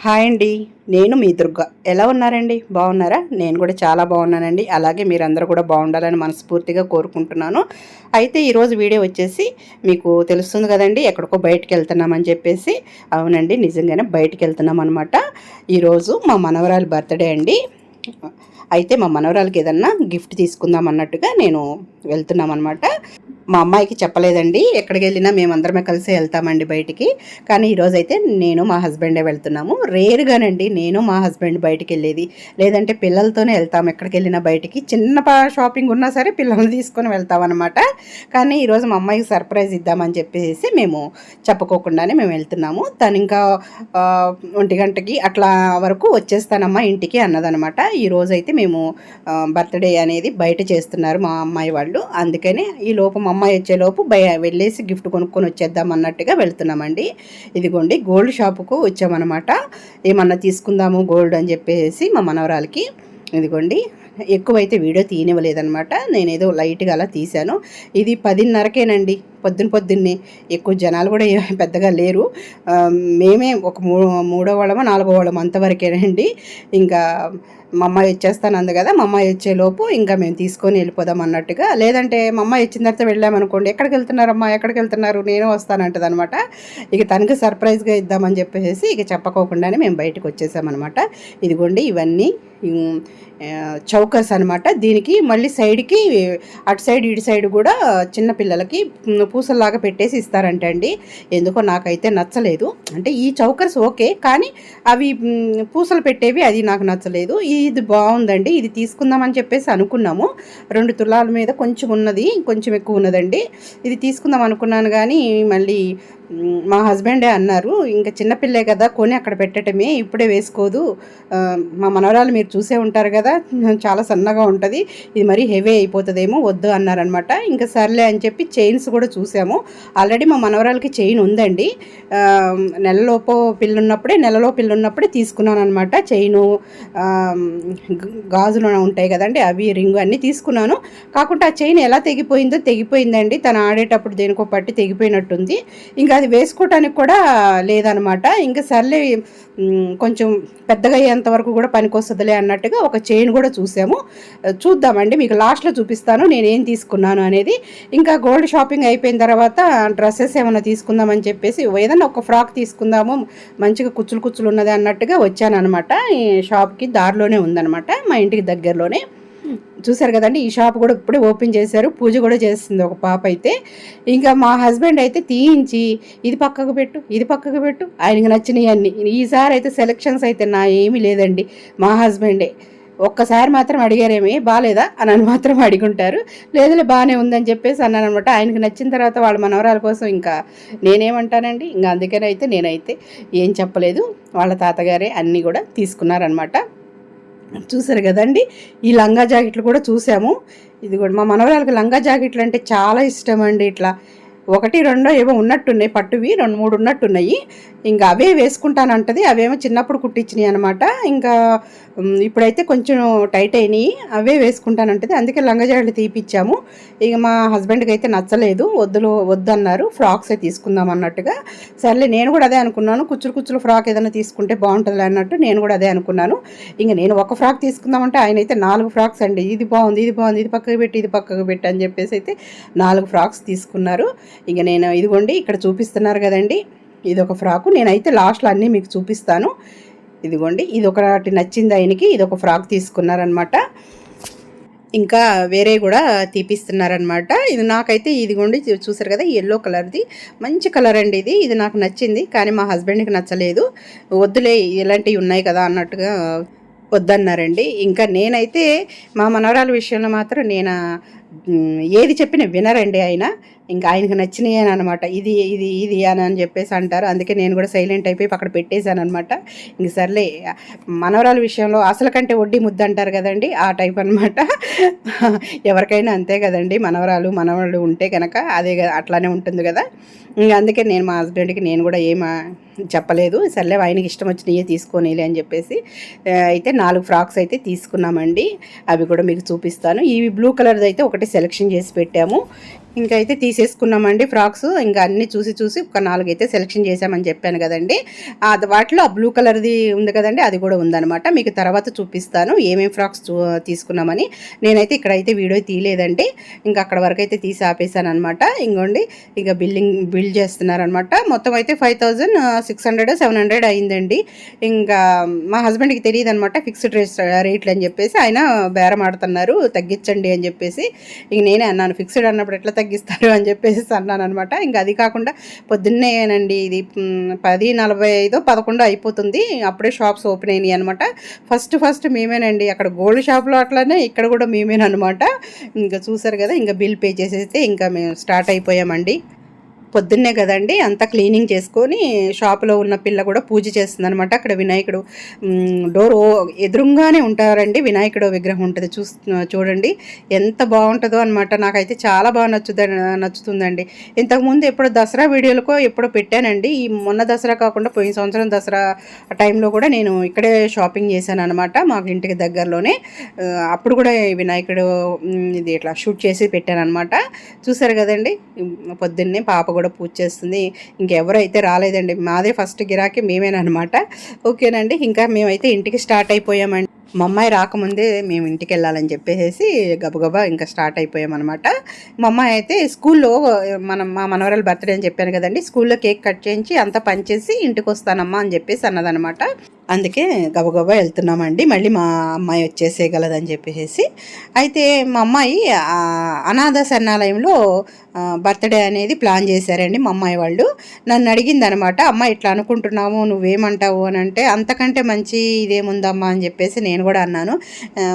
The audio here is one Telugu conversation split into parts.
హాయ్ అండి. నేను మీ దుర్గ. ఎలా ఉన్నారండి? బాగున్నారా? నేను కూడా చాలా బాగున్నానండి. అలాగే మీరందరూ కూడా బాగుండాలని మనస్ఫూర్తిగా కోరుకుంటున్నాను. అయితే ఈరోజు వీడియో వచ్చేసి మీకు తెలుస్తుంది కదండి, ఎక్కడికో బయటికి వెళ్తున్నామని చెప్పేసి. అవునండి, నిజంగానే బయటికి వెళ్తున్నాం అనమాట. ఈరోజు మా మనవరాలి బర్త్డే అండి. అయితే మా మనవరాలకి ఏదన్నా గిఫ్ట్ తీసుకుందాం అన్నట్టుగా నేను వెళ్తున్నాం అనమాట. మా అమ్మాయికి చెప్పలేదండి, ఎక్కడికి వెళ్ళినా మేమందరమే కలిసి వెళ్తామండి బయటికి. కానీ ఈరోజైతే నేను మా హస్బెండే వెళ్తున్నాము. రేరుగానండి నేను మా హస్బెండ్ బయటికి వెళ్ళేది, లేదంటే పిల్లలతోనే వెళ్తాము. ఎక్కడికి వెళ్ళినా బయటికి చిన్న షాపింగ్ ఉన్నా సరే పిల్లల్ని తీసుకొని వెళ్తామన్నమాట. కానీ ఈరోజు మా అమ్మాయికి సర్ప్రైజ్ ఇద్దామని చెప్పేసి మేము చెప్పుకోకుండానే మేము వెళ్తున్నాము. తను ఇంకా 1 గంటకి అట్లా వరకు వచ్చేస్తానమ్మా ఇంటికి అన్నదనమాట. ఈరోజైతే మేము బర్త్డే అనేది బయట చేస్తున్నారు మా అమ్మాయి వాళ్ళు. అందుకని ఈ లోపు మా అమ్మాయి వచ్చేలోపు వెళ్ళేసి గిఫ్ట్ కొనుక్కొని వచ్చేద్దాం అన్నట్టుగా వెళ్తున్నామండి. ఇదిగోండి గోల్డ్ షాపుకు వచ్చామన్నమాట. ఏమన్నా తీసుకుందాము గోల్డ్ అని చెప్పేసి మా మనవరాలకి. ఇదిగోండి ఎక్కువైతే వీడియో తీయనివ్వలేదనమాట, నేనేదో లైట్గా అలా తీశాను. ఇది 10:30కేనండి, పొద్దున్నే. ఎక్కువ జనాలు కూడా పెద్దగా లేరు. మేమే ఒక 3వ వాళ్ళమో 4వ వాళ్ళమో అంతవరకేనండి. ఇంకా మా అమ్మాయి వచ్చేస్తాను అంది కదా, మా అమ్మాయి వచ్చేలోపు ఇంకా మేము తీసుకొని వెళ్ళిపోదాం అన్నట్టుగా. లేదంటే మా అమ్మాయి వచ్చిన తర్వాత వెళ్ళామనుకోండి, ఎక్కడికి వెళ్తున్నారమ్మా, ఎక్కడికి వెళ్తున్నారు, నేను వస్తానంటది అనమాట. ఇక తనకి సర్ప్రైజ్గా ఇద్దామని చెప్పేసి ఇక చెప్పకోకుండానే మేము బయటకు వచ్చేసామన్నమాట. ఇదిగోండి ఇవన్నీ చౌకర్స్ అనమాట. దీనికి మళ్ళీ సైడ్కి అటు సైడ్ ఇటు సైడ్ కూడా చిన్నపిల్లలకి పూసల్లాగా పెట్టేసి ఇస్తారంట అండి. ఎందుకో నాకైతే నచ్చలేదు. అంటే ఈ చౌకర్స్ ఓకే, కానీ అవి పూసలు పెట్టేవి అది నాకు నచ్చలేదు. ఇది బాగుందండి, ఇది తీసుకుందామని చెప్పేసి అనుకున్నాము. 2 తులాల మీద కొంచెం ఉన్నది, కొంచెం ఎక్కువ ఉన్నదండి. ఇది తీసుకుందాం అనుకున్నాను కానీ మళ్ళీ మా హస్బెండే అన్నారు, ఇంకా చిన్నపిల్లే కదా కొని అక్కడ పెట్టడమే, ఇప్పుడే వేసుకోదు. మా మనవరాలు మీరు చూసే ఉంటారు కదా, చాలా సన్నగా ఉంటుంది, ఇది మరీ హెవీ అయిపోతుందేమో, వద్దు అన్నారనమాట. ఇంకా సర్లే అని చెప్పి చైన్స్ కూడా చూసాము. ఆల్రెడీ మా మనవరాలకి చైన్ ఉందండి. నెలలో పిల్లున్నప్పుడే తీసుకున్నాను అనమాట. చైను, గాజులు ఉంటాయి కదండి, అవి రింగు అన్నీ తీసుకున్నాను. కాకుండా ఆ చైన్ ఎలా తెగిపోయిందండి. తను ఆడేటప్పుడు దేనికో పట్టి తెగిపోయినట్టుంది. ఇంకా అది వేసుకోవటానికి కూడా లేదనమాట. ఇంకా సర్లే కొంచెం పెద్దగా అయ్యేంత వరకు కూడా పనికొస్తుందిలే అన్నట్టుగా ఒక చైన్ కూడా చూద్దామండి, మీకు లాస్ట్లో చూపిస్తాను నేనేం తీసుకున్నాను అనేది. ఇంకా గోల్డ్ షాపింగ్ అయిపోయిన తర్వాత డ్రెస్సెస్ ఏమైనా తీసుకుందామని చెప్పేసి ఏదైనా ఒక ఫ్రాక్ తీసుకుందాము, మంచిగా కుచ్చులు ఉన్నది అన్నట్టుగా వచ్చాను అనమాట. ఈ షాప్కి దారిలోనే ఉందన్నమాట, మా ఇంటికి దగ్గరలోనే. చూసారు కదండి, ఈ షాప్ కూడా ఇప్పుడే ఓపెన్ చేశారు, పూజ కూడా చేస్తుంది ఒక పాప అయితే. ఇంకా మా హస్బెండ్ అయితే తీయించి ఇది పక్కకు పెట్టు ఆయనకి నచ్చినవి అన్నీ. ఈసారి అయితే సెలెక్షన్స్ అయితే నా ఏమీ లేదండి, మా హస్బెండే. ఒక్కసారి మాత్రం అడిగారేమి బాగాలేదా అని మాత్రం అడుగుంటారు. లేదులే బాగానే ఉందని చెప్పేసి అన్నాను అనమాట. ఆయనకు నచ్చిన తర్వాత వాళ్ళ మనవరాల కోసం ఇంకా నేనేమంటానండి. ఇంకా అందుకని నేనైతే ఏం చెప్పలేదు. వాళ్ళ తాతగారే అన్నీ కూడా తీసుకున్నారనమాట. చూసారు కదండి, ఈ లంగా జాకెట్లు కూడా చూసాము. ఇది కూడా మా మనవరాలకి లంగా జాకెట్లు అంటే చాలా ఇష్టం అండి. ఇట్లా 1, 2 ఏవో ఉన్నట్టున్నాయి, పట్టువి 2, 3 ఉన్నట్టున్నాయి. ఇంకా అవే వేసుకుంటానంటది. అవేమో చిన్నప్పుడు కుట్టించినాయి అనమాట. ఇంకా ఇప్పుడైతే కొంచెం టైట్ అయినాయి, అవే వేసుకుంటానంటది. అందుకే లంగా జాకెట్లు తీపిచ్చాము. ఇక మా హస్బెండ్కి అయితే నచ్చలేదు, వద్దన్నారు, ఫ్రాక్స్ తీసుకుందాం అన్నట్టుగా. సర్లే నేను కూడా అదే అనుకున్నాను, కుచ్చులు ఫ్రాక్ ఏదైనా తీసుకుంటే బాగుంటుంది అన్నట్టు నేను కూడా అదే అనుకున్నాను. ఇంకా నేను ఒక ఫ్రాక్ తీసుకుందామంటే ఆయన అయితే 4 ఫ్రాక్స్ అండి. ఇది బాగుంది, ఇది పక్కకు పెట్టి అని చెప్పేసి అయితే 4 ఫ్రాక్స్ తీసుకున్నారు. ఇక నేను ఇదిగోండి ఇక్కడ చూపిస్తున్నారు కదండి, ఇది ఒక ఫ్రాకు. నేనైతే లాస్ట్లో అన్నీ మీకు చూపిస్తాను. ఇదిగోండి ఇది ఒకటి నచ్చింది ఆయనకి, ఇది ఒక ఫ్రాక్ తీసుకున్నారనమాట. ఇంకా వేరే కూడా తీపిస్తున్నారనమాట. ఇది నాకైతే ఇదిగోండి చూసారు కదా, ఎల్లో కలర్ది మంచి కలర్ అండి. ఇది నాకు నచ్చింది, కానీ మా హస్బెండ్కి నచ్చలేదు. వద్దులే ఇలాంటివి ఉన్నాయి కదా అన్నట్టుగా వద్దన్నారండి. ఇంకా నేనైతే మా మనవరాల విషయంలో మాత్రం నేను ఏది చెప్పినా వినరండి ఆయన. ఇంకా ఆయనకు నచ్చినాయి అని అనమాట. ఇది అని చెప్పేసి అంటారు. అందుకే నేను కూడా సైలెంట్ అయిపోయి అక్కడ పెట్టేశాను అనమాట. ఇంక సర్లే, మనవరాల విషయంలో అసలు కంటే వడ్డీ ముద్ద అంటారు కదండి, ఆ టైప్ అనమాట. ఎవరికైనా అంతే కదండి, మనవాళ్ళు ఉంటే కనుక అదే అట్లానే ఉంటుంది కదా. ఇంకా అందుకే నేను మా హస్బెండ్కి నేను కూడా చెప్పలేదు. సర్లే ఆయనకి ఇష్టం వచ్చినవి తీసుకోనిలే అని చెప్పేసి అయితే 4 ఫ్రాక్స్ అయితే తీసుకున్నామండి. అవి కూడా మీకు చూపిస్తాను. ఇవి బ్లూ కలర్ది అయితే ఒకటి సెలెక్షన్ చేసి పెట్టాము. ఇంకా అయితే తీసేసుకున్నామండి ఫ్రాక్స్. ఇంకా అన్నీ చూసి చూసి ఒక 4 అయితే సెలెక్షన్ చేశామని చెప్పాను కదండి. వాటిలో ఆ బ్లూ కలర్ది ఉంది కదండి, అది కూడా ఉందన్నమాట. మీకు తర్వాత చూపిస్తాను ఏమేమి ఫ్రాక్స్ తీసుకున్నామని. నేనైతే ఇక్కడైతే వీడియో తీయలేదండి, ఇంకా అక్కడ వరకు అయితే తీసి ఆపేసాను అనమాట. ఇంకోండి ఇక బిల్ చేస్తున్నారనమాట. మొత్తం అయితే 5600 700 అయిందండి. ఇంకా మా హస్బెండ్కి తెలియదు అనమాట ఫిక్స్డ్ రేట్లు అని చెప్పేసి, ఆయన బేరం ఆడుతున్నారు తగ్గించండి అని చెప్పేసి. ఇంక నేనే అన్నాను ఫిక్స్డ్ అన్నప్పుడు ఎట్లా తగ్గిస్తారు అని చెప్పేసి అన్నాను అనమాట. ఇంకా అది కాకుండా పొద్దున్నేనండి ఇది 10:45 11 అయిపోతుంది, అప్పుడే షాప్స్ ఓపెన్ అయినాయి అనమాట. ఫస్ట్ మేమేనండి అక్కడ గోల్డ్ షాప్లో, అట్లానే ఇక్కడ కూడా మేమేనమాట. ఇంకా చూసారు కదా, ఇంకా బిల్ పే చేసేస్తే ఇంకా మేము స్టార్ట్ అయిపోయామండి. పొద్దున్నే కదండి అంతా క్లీనింగ్ చేసుకొని షాపులో ఉన్న పిల్ల కూడా పూజ చేస్తుంది అనమాట. అక్కడ వినాయకుడు డోర్ ఎదురుగానే ఉంటారండి, వినాయకుడు విగ్రహం ఉంటుంది. చూడండి ఎంత బాగుంటుందో అనమాట. నాకైతే చాలా బాగా నచ్చుతుందండి. ఇంతకుముందు ఎప్పుడో దసరా వీడియోలకో ఎప్పుడో పెట్టానండి. ఈ మొన్న దసరా కాకుండా పోయిన సంవత్సరం దసరా టైంలో కూడా నేను ఇక్కడే షాపింగ్ చేశాను అనమాట, మాకు ఇంటికి దగ్గరలోనే. అప్పుడు కూడా వినాయకుడు ఇది ఇట్లా షూట్ చేసి పెట్టాను అనమాట. చూసారు కదండి, పొద్దున్నే పాప కూడా పూజ చేస్తుంది. ఇంకెవరైతే రాలేదండి, మాదే ఫస్ట్ గిరాకీ మేమేనమాట. ఓకేనండి, ఇంకా మేమైతే ఇంటికి స్టార్ట్ అయిపోయామండి. మా అమ్మాయి రాకముందే మేము ఇంటికి వెళ్ళాలని చెప్పేసి గబగబా ఇంకా స్టార్ట్ అయిపోయామన్నమాట. మా అమ్మాయి అయితే స్కూల్లో మా మనవరాలు బర్త్డే అని చెప్పాను కదండి, స్కూల్లో కేక్ కట్ చేయించి అంతా పనిచేసి ఇంటికి వస్తానమ్మా అని చెప్పేసి అన్నదనమాట. అందుకే గబగబా వెళ్తున్నామండి, మళ్ళీ మా అమ్మాయి వచ్చేసేయగలదని చెప్పేసి. అయితే మా అమ్మాయి అనాథ శరణాలయంలో బర్త్డే అనేది ప్లాన్ చేశారండి మా అమ్మాయి వాళ్ళు. నన్ను అడిగింది అనమాట, అమ్మ ఇట్లా అనుకుంటున్నాము నువ్వేమంటావు అని అంటే, అంతకంటే మంచి ఇదేముందమ్మా అని చెప్పేసి నేను కూడా అన్నాను.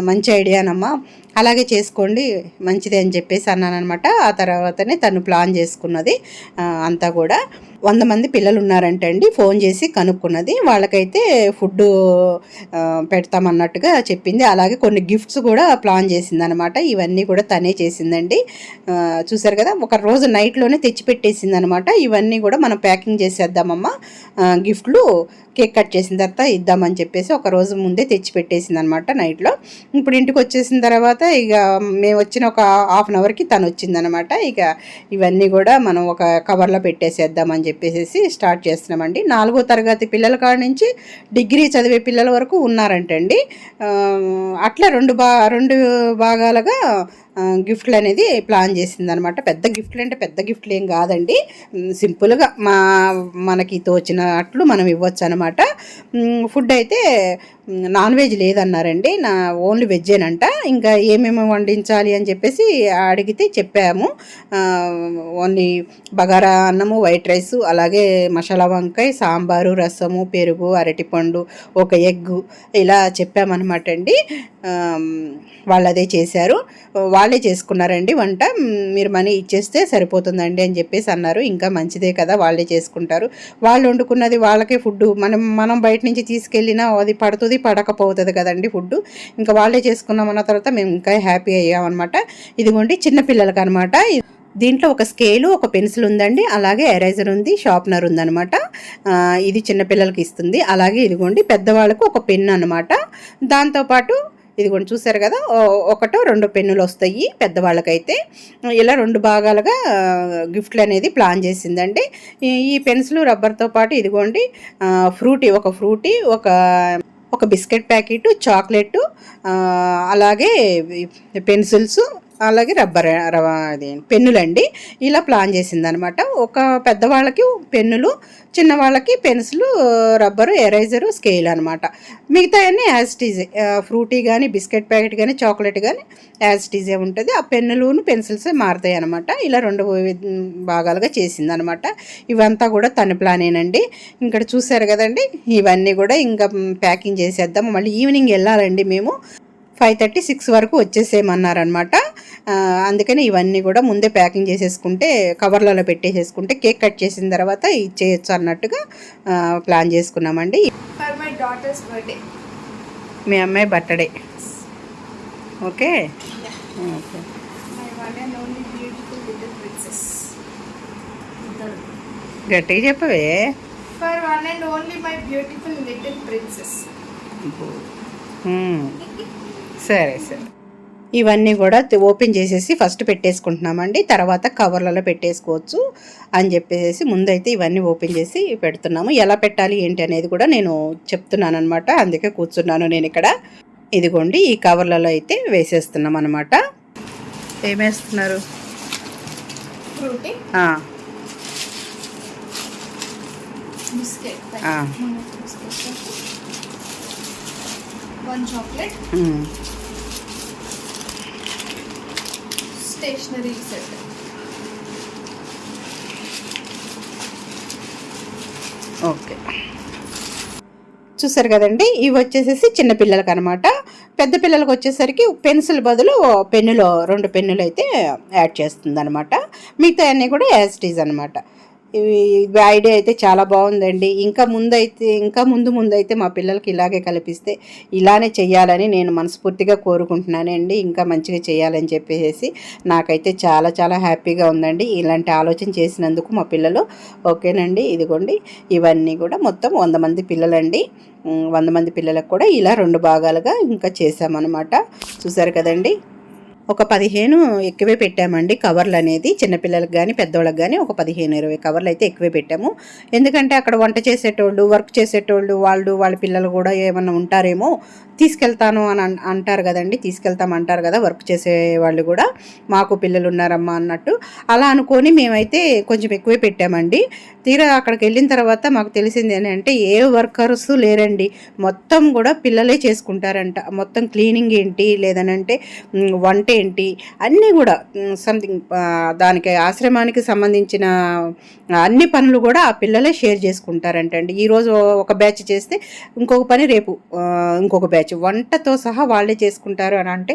మంచి ఐడియానమ్మా, అలాగే చేసుకోండి మంచిదే అని చెప్పేసి అన్నానమాట. ఆ తర్వాతనే తను ప్లాన్ చేసుకున్నది అంతా కూడా. 100 మంది పిల్లలు ఉన్నారంటండి, ఫోన్ చేసి కనుక్కున్నది. వాళ్ళకైతే ఫుడ్ పెడతామన్నట్టుగా చెప్పింది. అలాగే కొన్ని గిఫ్ట్స్ కూడా ప్లాన్ చేసింది అనమాట. ఇవన్నీ కూడా తనే చేసిందండి. చూసారు కదా, ఒక రోజు నైట్లోనే తెచ్చిపెట్టేసింది అనమాట. ఇవన్నీ కూడా మనం ప్యాకింగ్ చేసేద్దామమ్మా, గిఫ్ట్లు కేక్ కట్ చేసిన తర్వాత ఇద్దామని చెప్పేసి ఒక రోజు ముందే తెచ్చిపెట్టేసింది అనమాట నైట్లో. ఇప్పుడు ఇంటికి వచ్చేసిన తర్వాత ఇక మేము వచ్చిన ఒక హాఫ్ అన్ అవర్కి తను వచ్చిందనమాట. ఇక ఇవన్నీ కూడా మనం ఒక కవర్లో పెట్టేసేద్దామని చెప్పేసి స్టార్ట్ చేస్తున్నామండి. 4వ తరగతి పిల్లల కాడ నుంచి డిగ్రీ చదివే పిల్లల వరకు ఉన్నారంటండి. అట్లా రెండు భాగాలుగా గిఫ్ట్లు అనేది ప్లాన్ చేసింది అనమాట. పెద్ద గిఫ్ట్లు అంటే పెద్ద గిఫ్ట్లు ఏం కాదండి, సింపుల్గా మనకి తోచినట్లు మనం ఇవ్వచ్చు అనమాట. ఫుడ్ అయితే నాన్ వెజ్ లేదన్నారండి, ఓన్లీ వెజ్జేనంట. ఇంకా ఏమేమి వండించాలి అని చెప్పేసి అడిగితే చెప్పాము. ఓన్లీ బగారా అన్నము, వైట్ రైసు, అలాగే మసాలా వంకాయ, సాంబారు, రసము, పెరుగు, అరటిపండు, ఒక ఎగ్గు, ఇలా చెప్పామన్నమాట అండి. వాళ్ళు అదే చేశారు, వాళ్ళే చేసుకున్నారండి వంట. మీరు మనీ ఇచ్చేస్తే సరిపోతుందండి అని చెప్పేసి అన్నారు. ఇంకా మంచిదే కదా, వాళ్ళే చేసుకుంటారు. వాళ్ళు వండుకున్నది వాళ్ళకే ఫుడ్, మనం బయట నుంచి తీసుకెళ్ళినా అది పడుతుంది పడకపోతుంది కదండి ఫుడ్. ఇంకా వాళ్ళే చేసుకున్నామన్న తర్వాత మేము ఇంకా హ్యాపీ అయ్యామన్నమాట. ఇదిగోండి చిన్నపిల్లలకి అనమాట. దీంట్లో ఒక స్కేలు, ఒక పెన్సిల్ ఉందండి, అలాగే ఎరేజర్ ఉంది, షార్ప్నర్ ఉందనమాట. ఇది చిన్నపిల్లలకి ఇస్తుంది. అలాగే ఇదిగోండి పెద్దవాళ్ళకు ఒక పెన్ను అనమాట. దాంతోపాటు ఇదిగోండి చూసారు కదా, 1-2 పెన్నులు వస్తాయి పెద్దవాళ్ళకైతే. ఇలా 2 భాగాలుగా గిఫ్ట్లు అనేది ప్లాన్ చేసిందండి. ఈ పెన్సిల్ రబ్బర్తో పాటు ఇదిగోండి ఒక ఫ్రూటీ, ఒక బిస్కెట్ ప్యాకెట్, చాక్లెట్, అలాగే పెన్సిల్స్, అలాగే పెన్నులండి. ఇలా ప్లాన్ చేసిందనమాట. ఒక పెద్దవాళ్ళకి పెన్నులు, చిన్నవాళ్ళకి పెన్సిల్, రబ్బరు, ఎరేజరు, స్కేల్ అనమాట. మిగతా అన్నీ యాజ్ టీజే, ఫ్రూటీ కానీ, బిస్కెట్ ప్యాకెట్ కానీ, చాక్లెట్ కానీ యాజ్ టీజే ఉంటుంది. ఆ పెన్నులును పెన్సిల్స్ మారుతాయి అనమాట. ఇలా 2 భాగాలుగా చేసిందనమాట. ఇవంతా కూడా తన ప్లానేనండి. ఇక్కడ చూసారు కదండి, ఇవన్నీ కూడా ఇంకా ప్యాకింగ్ చేసేద్దాం. మళ్ళీ ఈవినింగ్ వెళ్ళాలండి మేము. 5:30, 6 వరకు వచ్చేసేయమన్నారనమాట. అందుకని ఇవన్నీ కూడా ముందే ప్యాకింగ్ చేసేసుకుంటే, కవర్లలో పెట్టేసేసుకుంటే కేక్ కట్ చేసిన తర్వాత ఇచ్చేయచ్చు అన్నట్టుగా ప్లాన్ చేసుకున్నామండి. ఫర్ మై డాటర్స్ బర్త్డే, మీ అమ్మాయి బర్త్డే. ఓకే, గట్టిగా చెప్పవే. For one and only my beautiful little princess. సరే సరే. ఇవన్నీ కూడా ఓపెన్ చేసేసి ఫస్ట్ పెట్టేసుకుంటున్నామండి, తర్వాత కవర్లలో పెట్టేసుకోవచ్చు అని చెప్పేసి ముందైతే ఇవన్నీ ఓపెన్ చేసి పెడుతున్నాము. ఎలా పెట్టాలి ఏంటి అనేది కూడా నేను చెప్తున్నాను అనమాట, అందుకే కూర్చున్నాను నేను ఇక్కడ. ఇదిగోండి ఈ కవర్లలో అయితే వేసేస్తున్నాం అనమాట. ఏమేస్తున్నారు? Frooti, biscuit, 1 chocolate, stationery set. Okay, చూసారు కదండి. ఇవి వచ్చేసేసి చిన్నపిల్లలకి అనమాట. పెద్ద పిల్లలకు వచ్చేసరికి పెన్సిల్ బదులు పెన్నులో 2 పెన్నులు అయితే యాడ్ చేస్తుంది అనమాట. మిగతా అన్నీ కూడా యాజ్ ఇట్ ఈజ్ అనమాట. ఇవి ఐడియా అయితే చాలా బాగుందండి. ఇంకా ముందు మా పిల్లలకి ఇలాగే కల్పిస్తే ఇలానే చెయ్యాలని నేను మనస్ఫూర్తిగా కోరుకుంటున్నానండి. ఇంకా మంచిగా చేయాలని చెప్పేసి నాకైతే చాలా చాలా హ్యాపీగా ఉందండి ఇలాంటి ఆలోచన చేసినందుకు మా పిల్లలు. ఓకేనండి, ఇదిగోండి ఇవన్నీ కూడా మొత్తం 100 మంది పిల్లలండి. 100 మంది పిల్లలకు కూడా ఇలా 2 భాగాలుగా ఇంకా చేసామన్నమాట. చూసారు కదండి. ఒక 15 ఎక్కువే పెట్టామండి కవర్లు అనేది. చిన్నపిల్లలకు కానీ పెద్దవాళ్ళకి కానీ ఒక 15-20 కవర్లు అయితే ఎక్కువే పెట్టాము. ఎందుకంటే అక్కడ వంట చేసేటోళ్ళు, వర్క్ చేసేటోళ్ళు, వాళ్ళ పిల్లలు కూడా ఏమన్నా ఉంటారేమో, తీసుకెళ్తాను అని అంటారు కదండి, తీసుకెళ్తామంటారు కదా వర్క్ చేసే వాళ్ళు కూడా, మాకు పిల్లలు ఉన్నారమ్మా అన్నట్టు. అలా అనుకొని మేమైతే కొంచెం ఎక్కువే పెట్టామండి. తీరా అక్కడికి వెళ్ళిన తర్వాత మాకు తెలిసింది ఏంటంటే ఏ వర్కర్స్ లేరండి, మొత్తం కూడా పిల్లలే చేసుకుంటారంట. మొత్తం క్లీనింగ్ ఏంటి, లేదనంటే వంట ఏంటి, అన్నీ కూడా సంథింగ్ దానికి ఆశ్రమానికి సంబంధించిన అన్ని పనులు కూడా ఆ పిల్లలే షేర్ చేసుకుంటారంటండి. ఈరోజు ఒక బ్యాచ్ చేస్తే ఇంకొక పని రేపు ఇంకొక బ్యాచ్, వంటతో సహా వాళ్ళే చేసుకుంటారు అని అంటే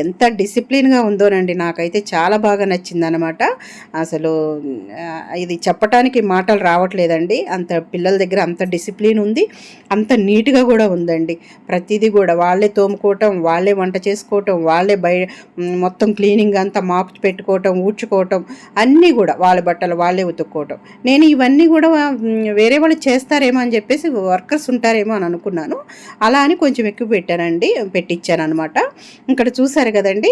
ఎంత డిసిప్లిన్గా ఉందోనండి. నాకైతే చాలా బాగా నచ్చిందనమాట. అసలు ఇది చెప్పటానికి మాటలు రావట్లేదండి, అంత పిల్లల దగ్గర అంత డిసిప్లిన్ ఉంది, అంత నీట్గా కూడా ఉందండి. ప్రతిదీ కూడా వాళ్ళే తోముకోవటం, వాళ్ళే వంట చేసుకోవటం, వాళ్ళే మొత్తం క్లీనింగ్ అంతా మాపు పెట్టుకోవటం, ఊడ్చుకోవటం, అన్నీ కూడా వాళ్ళ బట్టలు వాళ్ళే ఉతుక్కోవటం. నేను ఇవన్నీ కూడా వేరే వాళ్ళు చేస్తారేమో అని చెప్పేసి వర్కర్స్ ఉంటారేమో అని అనుకున్నాను. అలా అని కొంచెం ఎక్కువ పెట్టించాను అనమాట. ఇక్కడ చూసారు కదండి.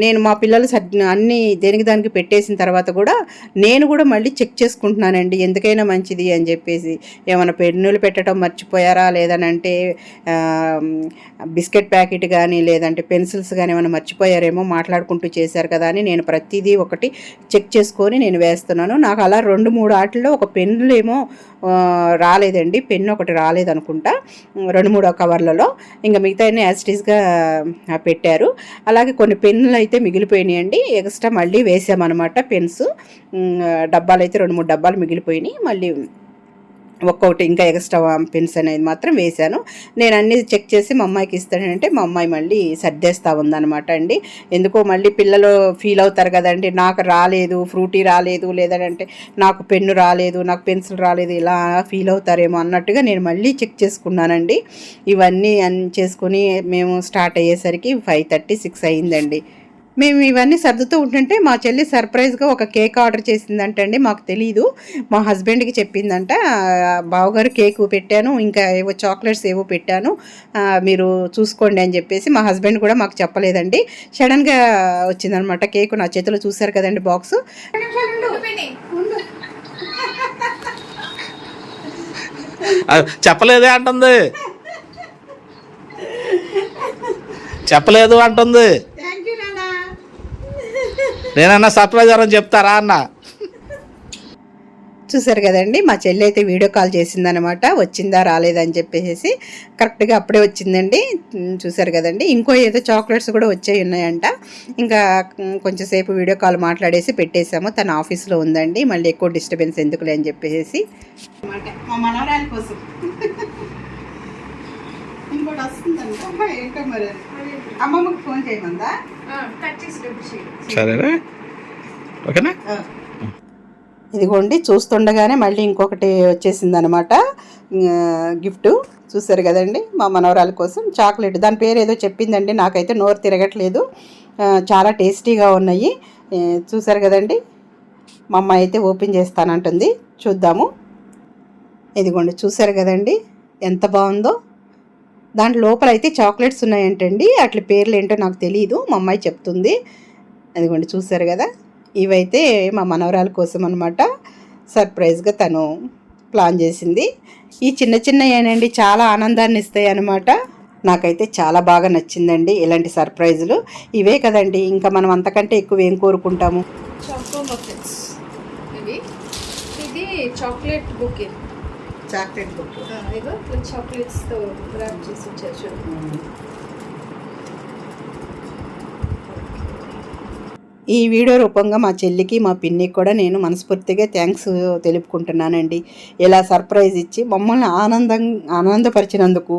నేను మా పిల్లలు అన్నీ దేనికి దానికి పెట్టేసిన తర్వాత కూడా నేను కూడా మళ్ళీ చెక్ చేసుకుంటున్నానండి, ఎందుకైనా మంచిది అని చెప్పేసి. ఏమైనా పెన్నులు పెట్టడం మర్చిపోయారా, లేదనంటే బిస్కెట్ ప్యాకెట్ కానీ లేదంటే పెన్సిల్స్ కానీ ఏమైనా మర్చిపోయారేమో, మాట్లాడుకుంటూ చేశారు కదా అని నేను ప్రతిదీ ఒకటి చెక్ చేసుకొని నేను వేస్తున్నాను. నాకు అలా 2-3 ఆటల్లో ఒక పెన్నులు ఏమో రాలేదండి, పెన్ను ఒకటి రాలేదనుకుంటా 2-3 కవర్లలో. ఇంకా మిగతా యాజ్ ఇట్ ఈస్గా పెట్టారు. అలాగే కొన్ని పెన్నులు అయితే మిగిలిపోయినాయండి, ఎక్స్ట్రా మళ్ళీ వేసామన్నమాట. పెన్స్ డబ్బాలు అయితే 2-3 డబ్బాలు మిగిలిపోయినాయి, మళ్ళీ ఒక్కొక్కటి ఇంకా ఎక్స్ట్రా పెన్స్ అనేది మాత్రం వేశాను. నేను అన్నీ చెక్ చేసి మా అమ్మాయికి ఇస్తానంటే మా అమ్మాయి మళ్ళీ సర్దేస్తూ ఉందన్నమాట అండి. ఎందుకో మళ్ళీ పిల్లలు ఫీల్ అవుతారు కదండి, నాకు రాలేదు, ఫ్రూటీ రాలేదు, లేదంటే నాకు పెన్ను రాలేదు, నాకు పెన్సిల్ రాలేదు, ఇలా ఫీల్ అవుతారేమో అన్నట్టుగా నేను మళ్ళీ చెక్ చేసుకున్నానండి. ఇవన్నీ చేసుకుని మేము స్టార్ట్ అయ్యేసరికి 5:30-6 అయిందండి. మేము ఇవన్నీ సర్దుతూ ఉంటుంటే మా చెల్లి సర్ప్రైజ్గా ఒక కేక్ ఆర్డర్ చేసిందంటండి, మాకు తెలీదు. మా హస్బెండ్కి చెప్పిందంట, బావగారు కేక్ పెట్టాను, ఇంకా ఏవో చాక్లెట్స్ ఏవో పెట్టాను, మీరు చూసుకోండి అని చెప్పేసి. మా హస్బెండ్ కూడా మాకు చెప్పలేదండి, సడన్గా వచ్చిందనమాట కేక్. నా చేతిలో చూసారు కదండి బాక్స్. చెప్పలేదే అంటుంది, చెప్పలేదు అంటుంది. నేనన్నా సర్ప్రైజ్ అని చెప్తారా అన్న. చూసారు కదండి, మా చెల్లి అయితే వీడియో కాల్ చేసిందనమాట, వచ్చిందా రాలేదని చెప్పేసి. కరెక్ట్గా అప్పుడే వచ్చిందండి. చూసారు కదండి, ఇంకో ఏదో చాక్లెట్స్ కూడా వచ్చాయి ఉన్నాయంట. ఇంకా కొంచెం సేపు వీడియో కాల్ మాట్లాడేసి పెట్టేశాము. తన ఆఫీస్లో ఉందండి, మళ్ళీ ఎక్కువ డిస్టర్బెన్స్ ఎందుకులే అని చెప్పేసి. మా మనవరాలి కోసం ఇంకోటి వస్తుందంట, ఏంటో మరి అమ్మమ్మకి ఫోన్ చేయమందా. సరేనా, ఓకేనా. ఇదిగోండి చూస్తుండగానే మళ్ళీ ఇంకొకటి వచ్చేసింది అనమాట గిఫ్ట్. చూసారు కదండి, మా మనవరాల కోసం చాక్లెట్. దాని పేరు ఏదో చెప్పిందండి, నాకైతే నోరు తిరగట్లేదు. చాలా టేస్టీగా ఉన్నాయి. చూసారు కదండి, మా అమ్మాయి అయితే ఓపెన్ చేస్తానంటుంది, చూద్దాము. ఇదిగోండి చూసారు కదండి ఎంత బాగుందో. దాంట్లో లోపల అయితే చాక్లెట్స్ ఉన్నాయంటండి. అట్ల పేర్లు ఏంటో నాకు తెలియదు, మా అమ్మాయి చెప్తుంది. అదిగోండి చూసారు కదా, ఇవైతే మా మనవరాల కోసం అనమాట. సర్ప్రైజ్గా తను ప్లాన్ చేసింది. ఈ చిన్న చిన్నయేనండి చాలా ఆనందాన్ని ఇస్తాయి అనమాట. నాకైతే చాలా బాగా నచ్చిందండి ఇలాంటి సర్ప్రైజులు. ఇవే కదండి, ఇంకా మనం అంతకంటే ఎక్కువ ఏం కోరుకుంటాము. చాకో మఫిన్స్ ఇది చాక్లెట్ బుకే. చాక్లెట్ బుక్ ఇదిగో చాక్లెట్స్తో ర్యాప్ చేసి ఇచ్చారు చూడండి. ఈ వీడియో రూపంగా మా చెల్లికి మా పిన్నికి కూడా నేను మనస్ఫూర్తిగా థ్యాంక్స్ తెలుపుకుంటున్నానండి. ఇలా సర్ప్రైజ్ ఇచ్చి మమ్మల్ని ఆనందపరిచినందుకు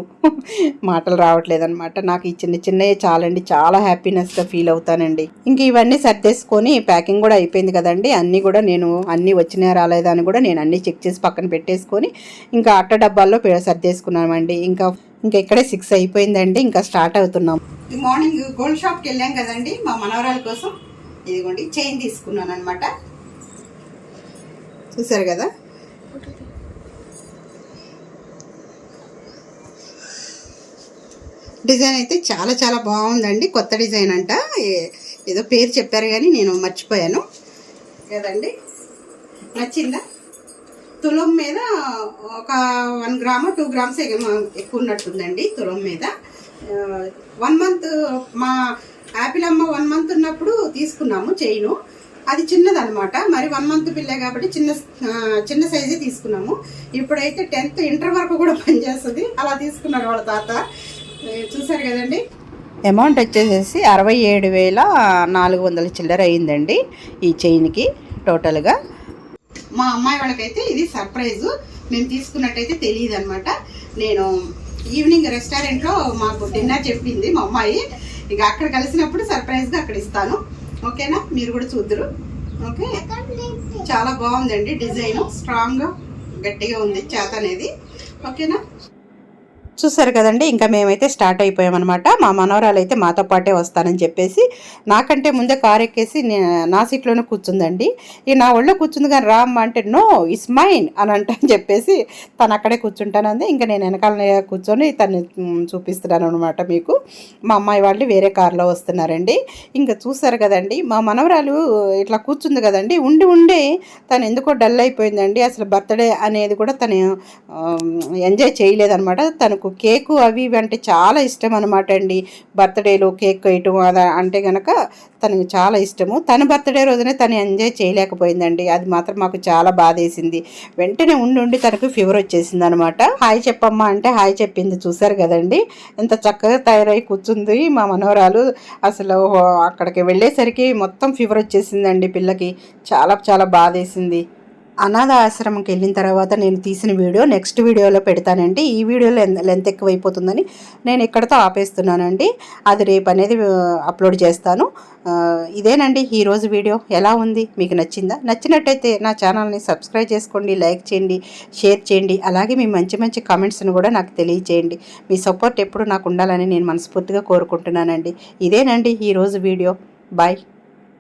మాటలు రావట్లేదన్నమాట. నాకు ఈ చిన్న చిన్నవి చాలండి, చాలా హ్యాపీనెస్గా ఫీల్ అవుతానండి. ఇంక ఇవన్నీ సర్దేసుకొని ప్యాకింగ్ కూడా అయిపోయింది కదండి. అన్నీ కూడా నేను అన్నీ వచ్చినా రాలేదా అని కూడా నేను అన్నీ చెక్ చేసి పక్కన పెట్టేసుకొని ఇంకా అట్ట డబ్బాల్లో సర్దేసుకున్నామండి. ఇంకా ఇక్కడే 6 అయిపోయిందండి. ఇంకా స్టార్ట్ అవుతున్నాం. మార్నింగ్ గోల్డ్ షాప్కి వెళ్ళాం కదండి మా మనవరాల కోసం. ఇదిగోండి చైన్ తీసుకున్నాను అనమాట. చూసారు కదా, డిజైన్ అయితే చాలా చాలా బాగుందండి. కొత్త డిజైన్ అంట, ఏదో పేరు చెప్పారు కానీ నేను మర్చిపోయాను కదండి. నచ్చిందా? తులం మీద ఒక 1 గ్రామ్ 2 గ్రామ్స్ ఎక్కువ ఉన్నట్టుందండి తులం మీద. 1 మంత్ మా యాపిల్ అమ్మ 1 మంత్ ఉన్నప్పుడు తీసుకున్నాము చైను. అది చిన్నదనమాట, మరి 1 మంత్ పిల్ల కాబట్టి చిన్న సైజే తీసుకున్నాము. ఇప్పుడైతే 10th ఇంటర్ వరకు కూడా పనిచేస్తుంది, అలా తీసుకున్నారు వాళ్ళ తాత. చూసారు కదండి. అమౌంట్ వచ్చేసేసి 67,400 చిల్లర అయిందండి ఈ చైన్కి టోటల్గా. మా అమ్మాయి వాళ్ళకైతే ఇది సర్ప్రైజు, మేము తీసుకున్నట్టయితే తెలియదు అనమాట. నేను ఈవినింగ్ రెస్టారెంట్లో మాకు డిన్నర్ చెప్పింది మా అమ్మాయి. ఇక అక్కడ కలిసినప్పుడు సర్ప్రైజ్గా అక్కడ ఇస్తాను, ఓకేనా? మీరు కూడా చూద్దరు. ఓకే, చాలా బాగుందండి డిజైన్, స్ట్రాంగ్గా గట్టిగా ఉంది చేత అనేది, ఓకేనా? చూసారు కదండి, ఇంకా మేమైతే స్టార్ట్ అయిపోయామన్నమాట. మా మనవరాలు అయితే మాతో పాటే వస్తానని చెప్పేసి నాకంటే ముందే కారు ఎక్కేసి నా సీట్లోనే కూర్చుందండి. ఈ నా ఒళ్ళో కూర్చుంది కానీ రామ్మ అంటే నో ఇట్స్ మైన్ అని అని చెప్పేసి తను అక్కడే కూర్చుంటానంది. ఇంకా నేను వెనకాల కూర్చొని తను చూపిస్తున్నాను అనమాట మీకు. మా అమ్మాయి వాళ్ళు వేరే కారులో వస్తున్నారండి. ఇంకా చూసారు కదండి, మా మనవరాలు ఇట్లా కూర్చుంది కదండి, ఉండి తను ఎందుకో డల్ అయిపోయిందండి. అసలు బర్త్డే అనేది కూడా తను ఎంజాయ్ చేయలేదన్నమాట. తనకు కేకు అవి ఇవి అంటే చాలా ఇష్టం అనమాట అండి. బర్త్డేలో కేక్ వేయటం అంటే కనుక తనకు చాలా ఇష్టము. తన బర్త్డే రోజునే తను ఎంజాయ్ చేయలేకపోయిందండి. అది మాత్రం మాకు చాలా బాధేసింది. వెంటనే ఉండి తనకు ఫీవర్ వచ్చేసింది అనమాట. హాయ్ చెప్పమ్మా అంటే హాయ్ చెప్పింది. చూసారు కదండి, ఎంత చక్కగా తయారై కూర్చుంది మా మనవరాలు. అసలు అక్కడికి వెళ్ళేసరికి మొత్తం ఫీవర్ వచ్చేసిందండి పిల్లకి. చాలా చాలా బాధేసింది. అనాథ ఆశ్రమంకి వెళ్ళిన తర్వాత నేను తీసిన వీడియో నెక్స్ట్ వీడియోలో పెడతానండి. ఈ వీడియోలో లెంత్ ఎక్కువైపోతుందని నేను ఇక్కడతో ఆపేస్తున్నానండి. అది రేపు అనేది అప్లోడ్ చేస్తాను. ఇదేనండి ఈరోజు వీడియో. ఎలా ఉంది, మీకు నచ్చిందా? నచ్చినట్టయితే నా ఛానల్ని సబ్స్క్రైబ్ చేసుకోండి, లైక్ చేయండి, షేర్ చేయండి. అలాగే మీ మంచి మంచి కామెంట్స్ని కూడా నాకు తెలియచేయండి. మీ సపోర్ట్ ఎప్పుడు నాకు ఉండాలని నేను మనస్ఫూర్తిగా కోరుకుంటున్నానండి. ఇదేనండి ఈరోజు వీడియో. బాయ్.